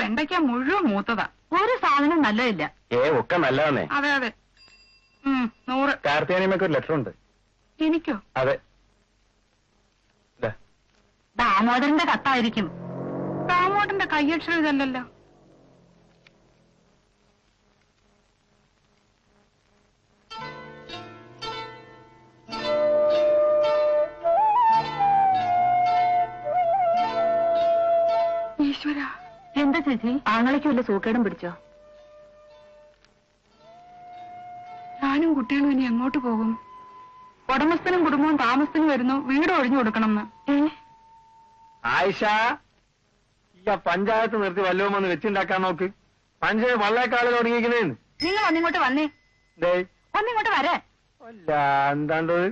വെണ്ടയ്ക്ക മുഴുവൻ മൂത്തതാ. ഒരു സാധനം നല്ലതില്ല. ഒക്കെ നല്ലതാണേ. അതെ അതെ. 100. കാർത്തിയാനിയമ്മക്ക് ഒരു ലെറ്റർ ഉണ്ട്. എനിക്കോ? അതെ. ദാമോദരന്റെ കത്തായിരിക്കും. ദാമോദരന്റെ കയ്യക്ഷരം ഇതല്ലല്ലോ. ഈശ്വര, എന്താ ചേച്ചി? ആങ്ങളയ്ക്ക് വല്ല സൂക്കേടും പിടിച്ചോ? ഞാനും കുട്ടികളും ഇനി എങ്ങോട്ട് പോകും? ഉടമസ്ഥനും കുടുംബവും താമസത്തിന് വരുന്നു, വീട് ഒഴിഞ്ഞു കൊടുക്കണം. ആയിഷ, ഈ പഞ്ചായത്ത് നിർത്തി വല്ലതും ഒന്ന് വെച്ചുണ്ടാക്കാൻ നോക്ക്. പഞ്ചായത്ത് വള്ളേക്കാളിൽ തുടങ്ങിയിരിക്കുന്നേന്ന്. നിങ്ങൾ ഒന്നിങ്ങോട്ട് വന്നേ. ഒന്നിങ്ങോട്ട് വരേ. അല്ല, എന്താണ്ടത്?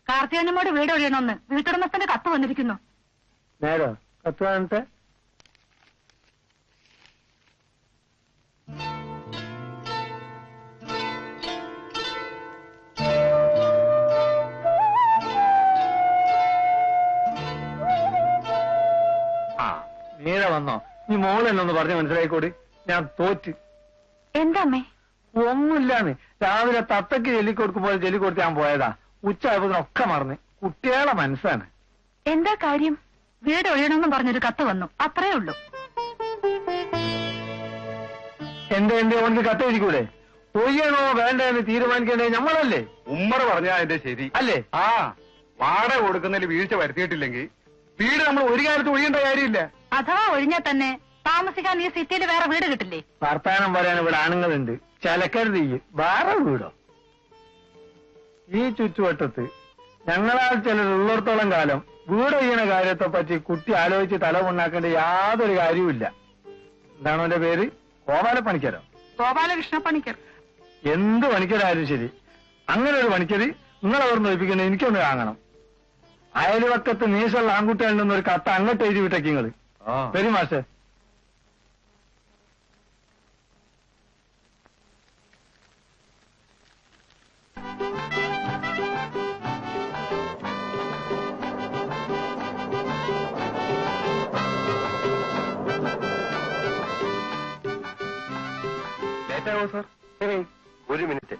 കാർത്തികനോട് വീട് ഒഴിയണമെന്ന് വീട്ടുടമസ്ഥന്റെ കത്ത് വന്നിരിക്കുന്നു. നേരോ? കത്ത് വന്നിട്ട് നേരെ വന്നോ? നീ മോളെന്നൊന്ന് പറഞ്ഞ് മനസ്സിലായിക്കോടി. ഞാൻ തോറ്റ്. എന്താമ്മേ? ഒന്നുമില്ലാന്ന്. രാവിലെ തത്തക്ക് ചെല്ലിക്കൊടുക്കുമ്പോൾ ചെല്ലിക്കൊടുത്ത് ഞാൻ പോയതാ. ഉച്ചയായപ്പോഴൊക്കെ മറന്ന്. കുട്ടികളെ മനസ്സാണ്. എന്താ കാര്യം? വീട് ഒഴിയണമെന്ന് പറഞ്ഞൊരു കത്ത് വന്നു, അത്രേ ഉള്ളൂ. എന്റെ ഓനക്ക് കത്ത് എഴുതിക്കൂടെ? ഒയ്യണോ വേണ്ട എന്ന് തീരുമാനിക്കേണ്ടത് നമ്മളല്ലേ? ഉമ്മറ പറഞ്ഞാ അതിന്റെ ശരി അല്ലേ? വാടക കൊടുക്കുന്നതിൽ വീഴ്ച വരുത്തിയിട്ടില്ലെങ്കിൽ വീട് നമ്മൾ ഒരു കാലത്ത് ഒഴിയേണ്ട കാര്യമില്ല. അഥവാ ഒഴിഞ്ഞാൽ തന്നെ താമസിക്കാൻ ഈ സിറ്റിയിൽ വേറെ വീട് കിട്ടില്ലേ? വർത്താനം പറയാൻ ഇവിടെ ആണുങ്ങളുണ്ട്. ചിലക്കരുത് വേറെ വീടോ? ഈ ചുറ്റുവട്ടത്ത് ഞങ്ങളാൽ ചിലരുള്ളിടത്തോളം കാലം വീട് ചെയ്യണ കാര്യത്തെ പറ്റി കുട്ടി ആലോചിച്ച് തല ഉണ്ടാക്കേണ്ട യാതൊരു കാര്യവുമില്ല. എന്താണോ എന്റെ പേര്? ഗോപാലപ്പണിക്കരോ? ഗോപാലകൃഷ്ണ പണിക്കർ. എന്ത് പണിക്കരായാലും ശരി, അങ്ങനെ ഒരു പണിക്കര് നിങ്ങളവർ നോയിപ്പിക്കുന്നത് എനിക്കൊന്ന് കാണണം. അയൽവക്കത്ത് നീശുള്ള ആൺകുട്ടികളിൽ നിന്നൊരു കത്ത് അങ്ങോട്ട് എഴുതി വിട്ടേക്ക് നിങ്ങള്. വരി മാഷേ. ലേറ്റാവോ സാർ? ഒരു മിനിറ്റ്.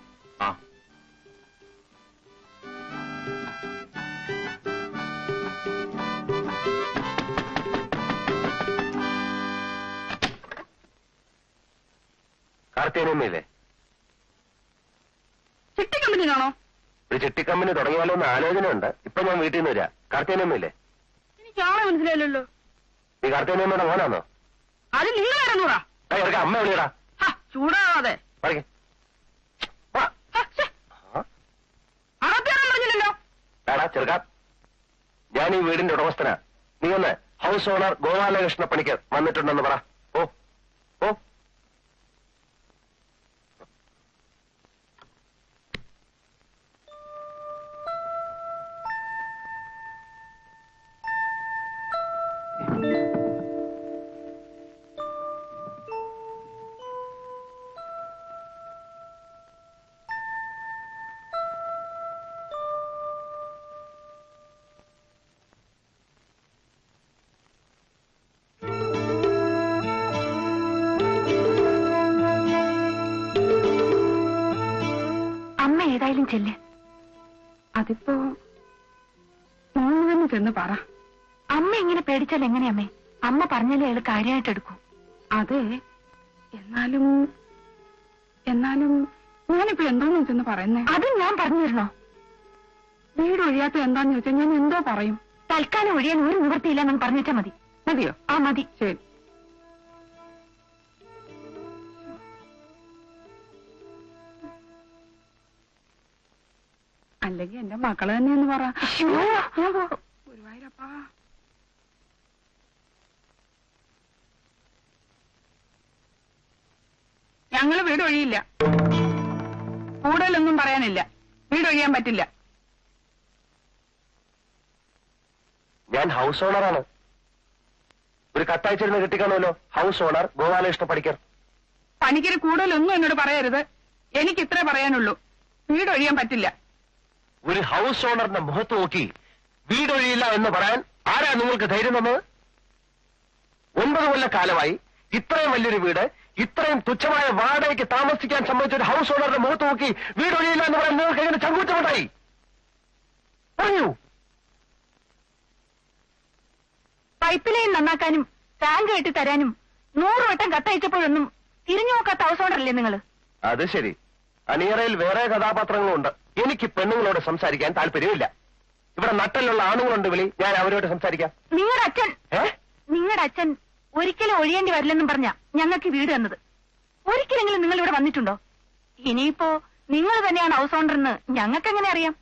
കാർത്തിയാനിയമ്മയില്ലേ? ചിട്ടി കമ്പനിയാണോ? ഒരു ചിട്ടി കമ്പനി തുടങ്ങിയാലോ എന്ന് ആലോചനയുണ്ട്. ഇപ്പൊ ഞാൻ വീട്ടിൽ നിന്ന് വരാം. കാർത്തിയാനിയമ്മയില്ലേ? എനിക്ക് ആളെ മനസ്സിലായല്ലോ. നീ കാർത്തിയാനിയമ്മയുടെ മോനാണോ? അത് നിങ്ങൾ ഇറങ്ങൂടാ. അമ്മ വിളിയടാ. ചൂടാവാതെ. പറഞ്ഞില്ലല്ലോ. വേടാ ചെറുക്കാ, ഞാൻ ഈ വീടിന്റെ ഉടമസ്ഥനാ. നീ ഒന്ന് ഹൗസ് ഓണർ ഗോപാലകൃഷ്ണ പണിക്കർ വന്നിട്ടുണ്ടെന്ന് പറ. ഓ ഓ ഏതായാലും ചെല്ല്. അതിപ്പോ മോള് ചെന്ന് പറ. അമ്മ ഇങ്ങനെ പേടിച്ചാൽ എങ്ങനെയമ്മേ? അമ്മ പറഞ്ഞാലേ അയാൾ കാര്യമായിട്ട് എടുക്കൂ. അതെ, എന്നാലും ഞാനിപ്പോ എന്തോന്ന് ചെന്ന് പറയുന്നേ? അത് ഞാൻ പറഞ്ഞു തരണോ? വീട് ഒഴിയാത്ത എന്താന്ന് ചോദിച്ചാൽ ഞാൻ എന്തോ പറയും. തൽക്കാലം ഒഴിയാൻ ഒരു നിവൃത്തിയില്ലെന്ന് പറഞ്ഞു വെച്ചാൽ മതി. മതിയോ? മതി. ശരി. അല്ലെങ്കിൽ എന്റെ മക്കള് തന്നെയെന്ന് പറ. ഗുരുവായൂരപ്പാ. ഞങ്ങള് വീട് ഒഴിയില്ല. കൂടുതലൊന്നും പറയാനില്ല. വീട് ഒഴിയാൻ പറ്റില്ല. ഞാൻ ഹൗസ് ഓണറാണ്. ഒരു കത്തയച്ചിരുന്ന് കിട്ടിക്കാണല്ലോ. House owner Gopalakrishna Panicker. പണിക്കര് കൂടുതലൊന്നും എന്നോട് പറയരുത്. എനിക്ക് ഇത്രേ പറയാനുള്ളൂ. വീട് ഒഴിയാൻ പറ്റില്ല. ഒരു ഹൗസ് ഓണറിന്റെ മുഖത്ത് നോക്കി വീടൊഴിയില്ല എന്ന് പറയാൻ ആരാ നിങ്ങൾക്ക് ധൈര്യം തന്നത്? 9 കൊല്ലക്കാലമായി ഇത്രയും വലിയൊരു വീട് ഇത്രയും തുച്ഛമായ വാടകയ്ക്ക് താമസിക്കാൻ സംബന്ധിച്ച ഒരു ഹൗസ് ഓണറുടെ മുഖത്ത് നോക്കി വീട് ഒഴിയില്ല എന്ന് പറയാൻ നിങ്ങൾക്ക് എങ്ങനെ ചങ്കൂറ്റമുണ്ടായി? പറയൂ. പൈപ്പ് ലൈൻ നന്നാക്കാനും ടാങ്ക് കെട്ടി തരാനും 100 വട്ടം കത്തയച്ചപ്പോഴൊന്നും തിരിഞ്ഞു നോക്കാത്ത ഹൗസ് ഓണറല്ലേ നിങ്ങൾ? അത് ശരി. അണിയറയിൽ വേറെ കഥാപാത്രങ്ങളുണ്ട്. എനിക്ക് പെണ്ണുങ്ങളോട് സംസാരിക്കാൻ താല്പര്യമില്ല. ഇവിടെ നട്ടലുള്ള ആണുങ്ങളുണ്ട് വിളി, ഞാൻ അവരോട് സംസാരിക്കാം. നിങ്ങളുടെ അച്ഛൻ ഒരിക്കലും ഒഴിയേണ്ടി വരില്ലെന്നും പറഞ്ഞ ഞങ്ങൾക്ക് വീട് തന്നത്. ഒരിക്കലെങ്കിലും നിങ്ങൾ ഇവിടെ വന്നിട്ടുണ്ടോ? ഇനിയിപ്പോ നിങ്ങൾ തന്നെയാണ് ഹൗസ് ഓണർ എന്ന് ഞങ്ങൾക്ക് എങ്ങനെ അറിയാം?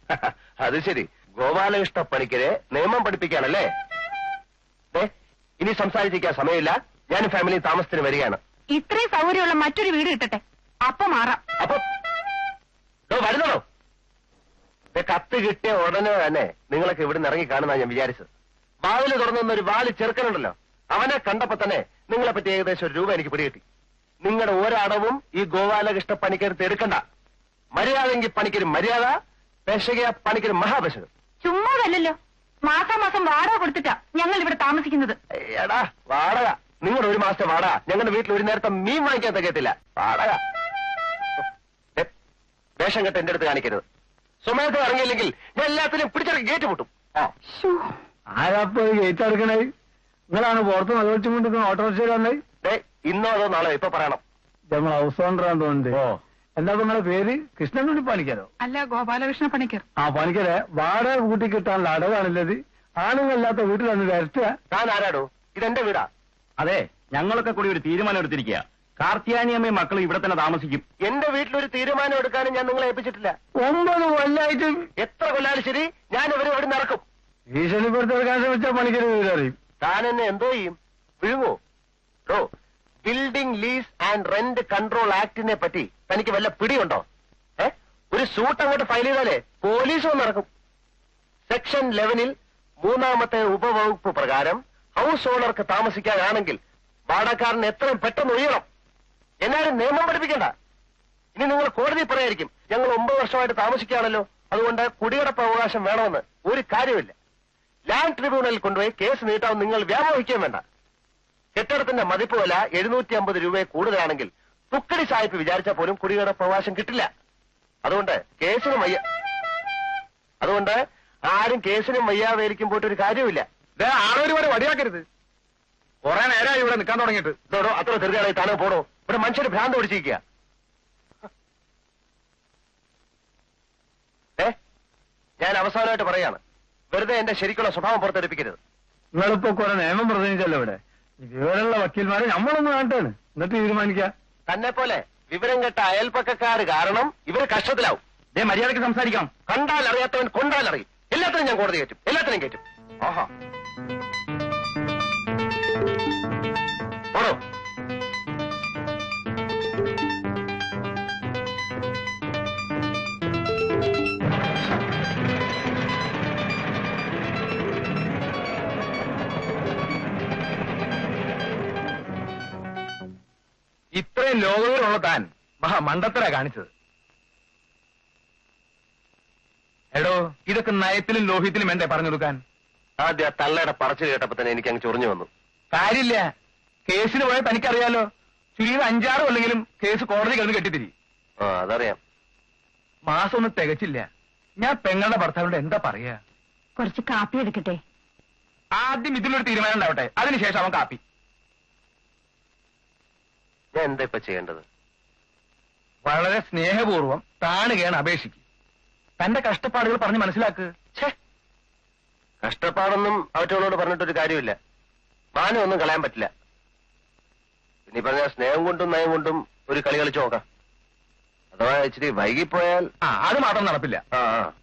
അത് ശരി. ഗോപാലകൃഷ്ണ പണിക്കരെ നിയമം പഠിപ്പിക്കാനല്ലേ? ഇനി സംസാരിച്ചിരിക്കാൻ സമയമില്ല. ഞാൻ ഫാമിലി താമസത്തിന് വരികയാണ്. ഇത്രയും സൗകര്യമുള്ള മറ്റൊരു വീട് കിട്ടട്ടെ, അപ്പൊ മാറാം. അപ്പൊ വരുന്നോ? കത്ത് കിട്ടിയ ഉടനെ തന്നെ നിങ്ങളൊക്കെ ഇവിടുന്ന് ഇറങ്ങി കാണുന്ന ഞാൻ വിചാരിച്ചത്. വാതില് തുറന്നൊരു ഒരു വാല് ചെറുക്കനുണ്ടല്ലോ, അവനെ കണ്ടപ്പോ തന്നെ നിങ്ങളെ പറ്റി ഏകദേശം ഒരു രൂപ എനിക്ക് പിടികിട്ടി. നിങ്ങളുടെ ഒരടവും ഈ ഗോപാലകൃഷ്ണ പണിക്കരുത്ത് എടുക്കണ്ട. മര്യാദയെങ്കിൽ പണിക്കൊരു മര്യാദ, പെശക പണിക്കൊരു മഹാപെശക. ചുമ്മാതല്ലോ, മാസാമാസം വാടക കൊടുത്തിട്ടാ ഞങ്ങൾ ഇവിടെ താമസിക്കുന്നത്. എടാ വാടക, നിങ്ങളുടെ ഒരു മാസത്തെ വാടക ഞങ്ങളുടെ വീട്ടിൽ ഒരു നേരത്തെ മീൻ വാങ്ങിക്കാൻ തികയത്തില്ല. വാടക വേഷം കെട്ട് എന്റെ അടുത്ത് കാണിക്കരുത്. സമയത്ത് ഇറങ്ങിയില്ലെങ്കിൽ ഞാൻ എല്ലാത്തിനും പിടിച്ചിറക്കി ഗേറ്റ് പൊട്ടും. ആരാപ്പോ ഗേറ്റ് എടുക്കണേ? നിങ്ങളാണ് പുറത്ത് നല്ലോച്ചും കൊണ്ട് ഓട്ടോറിക്ഷയിൽ വന്നേ? ഇന്നോ അതോ നാളെ ഇപ്പൊ പറയണം. നമ്മൾ ഹൗസ് ഓണറാന്ന് തോന്നുന്നുണ്ട്. എന്താ നിങ്ങളുടെ പേര്? കൃഷ്ണൻകുട്ടി പണിക്കരോ? അല്ല, ഗോപാലകൃഷ്ണ പണിക്കർ. പണിക്കരെ, വാടക കൂട്ടി കിട്ടാനുള്ള അടവാണില്ലത്. ആണുങ്ങളില്ലാത്ത വീട്ടിൽ വന്ന് വരട്ടുക. ഞാൻ ആരാടോ? ഇതെന്റെ വീടാ. അതെ, ഞങ്ങളൊക്കെ കൂടി ഒരു തീരുമാനം എടുത്തിരിക്കുക. കാർത്തിയാനിയമ്മയും മക്കളും ഇവിടെ തന്നെ താമസിക്കും. എന്റെ വീട്ടിലൊരു തീരുമാനം എടുക്കാനും ഞാൻ നിങ്ങളെ ഏൽപ്പിച്ചിട്ടില്ല. 9 കൊല്ലായിട്ട്. എത്ര കൊല്ലാലും ശരി, ഞാൻ ഇവരെ ഇവിടെ നടക്കും. ഭീഷണിപ്പെടുത്തി എടുക്കാൻ ശ്രമിച്ചാൽ പണിക്കര് വീടറിയും. താൻ എന്നെ എന്തോ ചെയ്യും? വിഴുങ്ങോ? Building lease and rent control ആക്ടിനെ പറ്റി തനിക്ക് വല്ല പിടിയുണ്ടോ? ഒരു സൂട്ട് അങ്ങോട്ട് ഫയൽ ചെയ്താലേ പോലീസും നടക്കും. സെക്ഷൻ 11 3ാമത്തെ ഉപവകുപ്പ് പ്രകാരം ഹൗസ് ഓണർക്ക് താമസിക്കാനാണെങ്കിൽ വാടകക്കാരൻ എത്രയും പെട്ടെന്ന് ഒഴിയണം. എന്നാലും നിയമം പഠിപ്പിക്കണ്ട. ഇനി നിങ്ങൾ കോടതി പറയായിരിക്കും ഞങ്ങൾ 9 വർഷമായിട്ട് താമസിക്കുകയാണല്ലോ, അതുകൊണ്ട് കുടികിടപ്പ് അവകാശം വേണമെന്ന്. ഒരു കാര്യമില്ല. ലാൻഡ് ട്രിബ്യൂണലിൽ കൊണ്ടുപോയി കേസ് നീട്ടാൻ നിങ്ങൾ വ്യാമോഹിക്കുകയും വേണ്ട. കെട്ടിടത്തിന്റെ മതിപ്പ് വില 750 രൂപയെ കൂടുതലാണെങ്കിൽ തുക്കടി സാഹിബ് വിചാരിച്ചാൽ പോലും കുടികിടപ്പ് അവകാശം കിട്ടില്ല. അതുകൊണ്ട് ആരും കേസിനും വയ്യാവേലിക്കും പോയിട്ട് ഒരു കാര്യമില്ല. ആളൊരു വരെ വടിയാക്കരുത്. കുറെ നേരമായി ഇവിടെ നിൽക്കാൻ തുടങ്ങിയിട്ട്. ഇതോടോ അത്ര ചെറുതായി താനോ പോടോ. ഇവിടെ മനുഷ്യര് ഭ്രാന്ത് പിടിച്ചിരിക്കുക. ഞാൻ അവസാനമായിട്ട് പറയാണ്, വെറുതെ എന്റെ ശരിക്കുള്ള സ്വഭാവം പുറത്തെടുപ്പിക്കരുത്. നിങ്ങളിപ്പോ കുറെ നിയമം പ്രസംഗിച്ചല്ലോ ഇവിടെ. വിവരമുള്ള വക്കീൽമാരെ നമ്മളൊന്ന് കാണട്ടാണ്, എന്നിട്ട് തീരുമാനിക്കാം. തന്നെ പോലെ വിവരം കെട്ട അയൽപ്പക്കക്കാര് കാരണം ഇവര് കഷ്ടത്തിലാവും. മര്യാദയ്ക്ക് സംസാരിക്കാം. കണ്ടാൽ അറിയാത്തവൻ കൊണ്ടാൽ അറിയും. എല്ലാത്തിനും ഞാൻ കോടതി കയറ്റും, എല്ലാത്തിനും കയറ്റും. ആഹാ പോടോ. ഇത്രയും ലോകങ്ങളുള്ള താൻ മഹാമണ്ടത്തരാ കാണിച്ചത്. എടോ, ഇതൊക്കെ നയത്തിലും ലോഹ്യത്തിലും എന്തേ പറഞ്ഞു കൊടുക്കാൻ? ആദ്യം ആ തള്ളയുടെ പറച്ചിൽ കേട്ടപ്പോ തന്നെ എനിക്ക് അങ്ങ് ചൊറിഞ്ഞു വന്നു. കാര്യമില്ല, കേസിന് പോയാൽ തനിക്കറിയാലോ, ചുരുങ്ങിയത് 5-6 കൊല്ലെങ്കിലും കേസ് കോടതി കിടന്ന് കെട്ടിത്തിരി. അതറിയാം. മാസം ഒന്നും തികച്ചില്ല. ഞാൻ പെങ്ങളുടെ ഭർത്താവിനോട് എന്താ പറയാ? കുറച്ച് കാപ്പി എടുക്കട്ടെ? ആദ്യം ഇതിലൊരു തീരുമാനം ഉണ്ടാവട്ടെ, അതിനുശേഷം അവൻ കാപ്പി. ഞാൻ എന്താ ഇപ്പൊ ചെയ്യേണ്ടത്? വളരെ സ്നേഹപൂർവ്വം താണുകയാണ് അപേക്ഷിക്കും. തന്റെ കഷ്ടപ്പാടുകൾ പറഞ്ഞ് മനസ്സിലാക്ക്. കഷ്ടപ്പാടൊന്നും അവറ്റോളോട് പറഞ്ഞിട്ടൊരു കാര്യമില്ല. മാനൊന്നും കളയാൻ പറ്റില്ല. ഇനി പറഞ്ഞ സ്നേഹം കൊണ്ടും നയം കൊണ്ടും ഒരു കളി കളിച്ചു നോക്കാം. അഥവാ ഇച്ചിരി വൈകിപ്പോയാൽ അത് മാത്രം നടപ്പില്ല.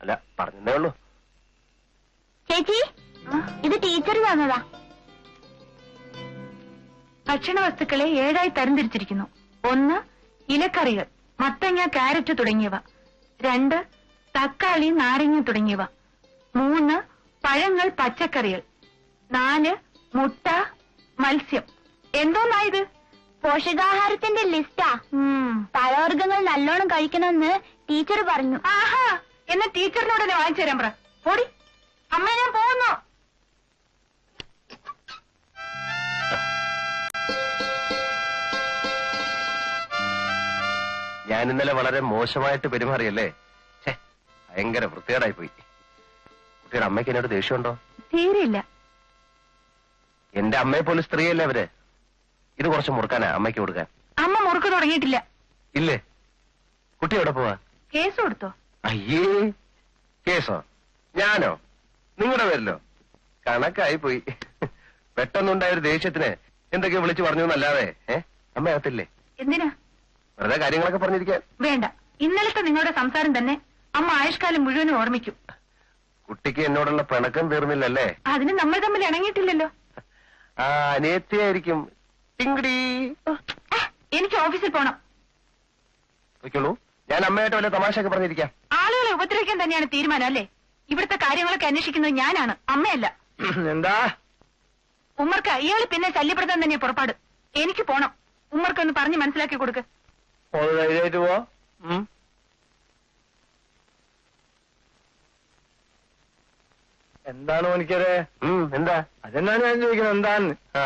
അല്ല, പറഞ്ഞേ ഉള്ളൂ. ചേച്ചി, ഇത് ടീച്ചർ തന്നതാ. ഭക്ഷണ വസ്തുക്കളെ 7ആയി തരംതിരിച്ചിരിക്കുന്നു. 1 ഇലക്കറികൾ, മത്തങ്ങ, കാരറ്റ് തുടങ്ങിയവ. 2 തക്കാളി, നാരങ്ങ തുടങ്ങിയവ. 3 പഴങ്ങൾ, പച്ചക്കറികൾ. 4 മുട്ട, മത്സ്യം. എന്തോന്നായത്? പോഷകാഹാരത്തിന്റെ ലിസ്റ്റാ. പഴവർഗ്ഗങ്ങൾ നല്ലോണം കഴിക്കണമെന്ന് ടീച്ചർ പറഞ്ഞു. ആഹാ, എന്നാ ടീച്ചറിനോട് തന്നെ വാങ്ങിച്ചു തരാൻ പറ. ഓടി അമ്മ, ഞാൻ പോകുന്നു. ഞാൻ ഇന്നലെ വളരെ മോശമായിട്ട് പെരുമാറിയല്ലേ? ഛേ, ഭയങ്കര വൃത്തികേടായി പോയി. കുട്ടിയുടെ അമ്മയ്ക്ക് എന്നോട് ദേഷ്യമുണ്ടോ? തീരെയില്ല. എന്റെ അമ്മയെ പോലും സ്ത്രീയല്ലേ അവര്. ഇത് കുറച്ച് മുറുക്കാനാ അമ്മയ്ക്ക് കൊടുക്കാൻ. അമ്മ മുറുക്ക് തുടങ്ങിയിട്ടില്ല. ഇല്ലേ? കുട്ടി എവിടെ പോവാ? കേസ് കൊടുത്തോ? അയ്യേ, കേസോ? ഞാനോ? നിങ്ങളുടെ പേരിലോ? കണക്കായി പോയി. പെട്ടെന്നുണ്ടായ ഒരു ദേഷ്യത്തിന് എന്തൊക്കെയോ വിളിച്ചു പറഞ്ഞു എന്നല്ലാതെ അമ്മ അകത്തില്ലേ? എന്തിനാ? വെറുതെ കാര്യങ്ങളൊക്കെ പറഞ്ഞിരിക്കാൻ. വേണ്ട, ഇന്നലത്തെ നിങ്ങളുടെ സംസാരം തന്നെ അമ്മ ആയുഷ്കാലം മുഴുവനും ഓർമ്മിക്കും. കുട്ടിക്ക് എന്നോടുള്ള പിണക്കം തീർന്നില്ലല്ലേ? അതിന് നമ്മൾ തമ്മിൽ ഇണങ്ങിയിട്ടില്ലല്ലോ. ആ, അനിയത്തിയായിരിക്കും. ടിങ്കിടി. എനിക്ക് ഓഫീസിൽ പോണം. വെക്കുള്ളൂ. ഞാൻ അമ്മയായിട്ട് വല്ല തമാശയൊക്കെ പറഞ്ഞിരിക്കാം. ആളുകളെ ഉപദ്രവിക്കാൻ തന്നെയാണ് തീരുമാനം അല്ലേ? ഇവിടുത്തെ കാര്യങ്ങളൊക്കെ അന്വേഷിക്കുന്നത് ഞാനാണ്, അമ്മയല്ല. എന്താ ഉമ്മർക്ക് ഇയാള് പിന്നെ ശല്യപ്പെടുത്താൻ തന്നെ പുറപ്പാട്. എനിക്ക് പോണം. ഉമ്മർക്ക് ഒന്ന് പറഞ്ഞ് മനസ്സിലാക്കി കൊടുക്ക്. ഓള് ധൈര്യമായിട്ട് പോ. എന്താണ് എനിക്കത്? എന്താ? അതെന്നാ ഞാൻ ചോദിക്കുന്നത് എന്താന്ന്. ആ